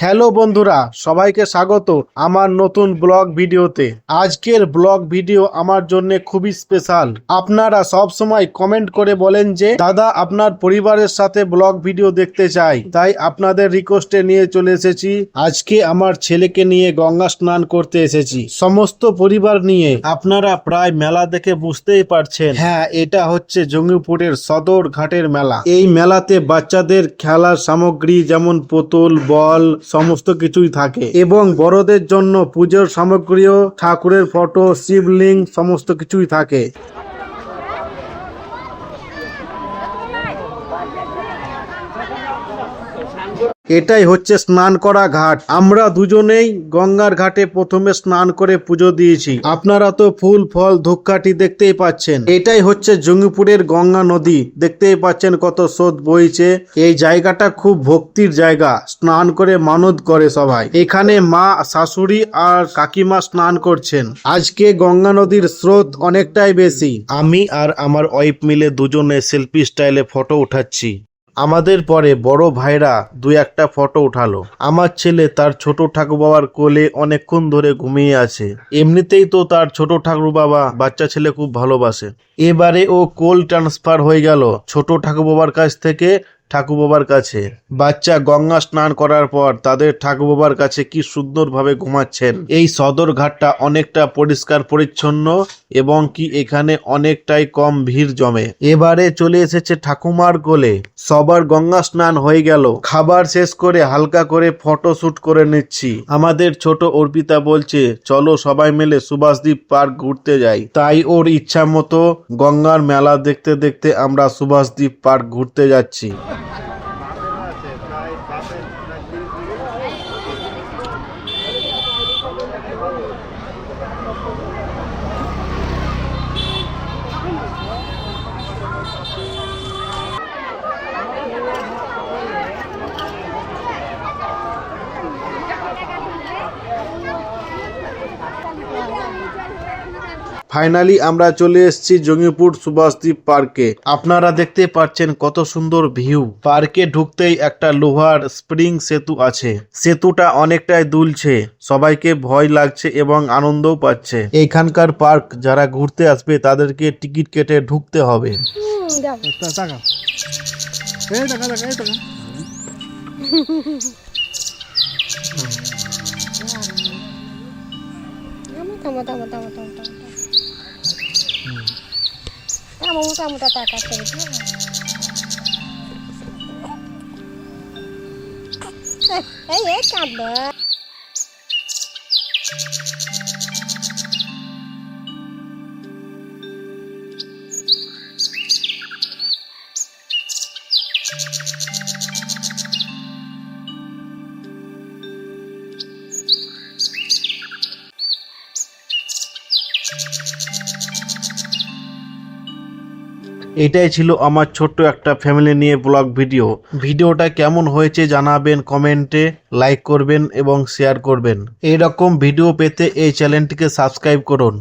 Hello বন্ধুরা, সবাইকে স্বাগত আমার নতুন ব্লগ ভিডিওতে। আজকের ব্লগ ভিডিও আমার জন্য খুবই স্পেশাল। আপনারা সব সময় কমেন্ট করে বলেন যে দাদা আপনার পরিবারের সাথে ব্লগ ভিডিও দেখতে চাই, তাই আপনাদের রিকোয়েস্টে নিয়ে চলে এসেছি। আজকে আমার ছেলেকে নিয়ে গঙ্গা স্নান করতে এসেছি, সমস্ত পরিবার নিয়ে। আপনারা প্রায় মেলা দেখে বুঝতেই পারছেন, হ্যাঁ এটা হচ্ছে জঙ্গিপুরের সদর ঘাটের মেলা। এই মেলাতে বাচ্চাদের খেলার সামগ্রী যেমন পুতুল, বল সমস্ত কিছুই থাকে এবং বড়দের জন্য পুজোর সামগ্রীও, ঠাকুরের ফটো, শিবলিঙ্গ সমস্ত কিছুই থাকে। এটাই হচ্ছে স্নান করা ঘাট। আমরা দুজনেই গঙ্গার ঘাটে প্রথমে স্নান করে পুজো দিয়েছি। আপনারা তো ফুল ফল ধূপকাঠি দেখতেই পাচ্ছেন। এটাই হচ্ছে জঙ্গিপুরের গঙ্গা নদী, দেখতেই পাচ্ছেন কত স্রোত বইছে। এই জায়গাটা খুব ভক্তির জায়গা, স্নান করে মানত করে সবাই। এখানে মা, শাশুড়ি আর কাকিমা স্নান করছেন। আজকে গঙ্গা নদীর স্রোত অনেকটাই বেশি। আমি আর আমার ওয়াইফ মিলে দুজনে সেলফি স্টাইলে ফটো উঠাচ্ছি। আমাদের পরে বড় ভাইরা দুই একটা ফটো উঠালো। আমার ছেলে তার ছোট ঠাকুর বাবার কোলে অনেকক্ষণ ধরে ঘুমিয়ে আছে। এমনিতেই তো তার ছোট ঠাকুর বাবা বাচ্চা ছেলে খুব ভালোবাসে। এবারে ও কোল ট্রান্সফার হয়ে গেল ছোট ঠাকুর বাবার কাছ থেকে ঠাকুর বাবার কাছে। বাচ্চা গঙ্গা স্নান করার পর তাদের ঠাকুর বাবার কাছে কি সুন্দরভাবে ঘুমাচ্ছেন। এই সদর ঘাটটা অনেকটা পরিষ্কার পরিচ্ছন্ন এবং কি এখানে অনেকটাই কম ভিড় জমে। এবারে চলে এসেছে ঠাকুমার কোলে। সবার গঙ্গা স্নান হয়ে গেল। খাবার শেষ করে হালকা করে ফটো শুট করে নিচ্ছি। আমাদের ছোট অর্পিতা বলছে চলো সবাই মিলে সুভাষদ্বীপ পার্ক ঘুরতে যাই। তাই ওর ইচ্ছা মতো গঙ্গার মেলা দেখতে দেখতে আমরা সুভাষদ্বীপ পার্ক ঘুরতে যাচ্ছি। ফাইনালি আমরা চলে এসেছি জঙ্গিপুর সুভাষদ্বীপ পার্কে। আপনারা দেখতে পাচ্ছেন কত সুন্দর ভিউ। পার্কে ঢুকতেই একটা লোহার স্প্রিং সেতু আছে। সেতুটা অনেকটাই দুলছে, সবাইকে ভয় লাগছে এবং আনন্দও পাচ্ছে। এইখানকার পার্ক যারা ঘুরতে আসবে তাদেরকে টিকিট কেটে ঢুকতে হবে। Kamu tataka gitu. Kabar. এটাই ছিল আমার ছোট্ট একটা ফ্যামিলি নিয়ে ব্লগ ভিডিও। ভিডিওটা কেমন হয়েছে জানাবেন কমেন্টে, লাইক করবেন এবং শেয়ার করবেন। এইরকম ভিডিও পেতে এই চ্যানেলটিকে সাবস্ক্রাইব করুন।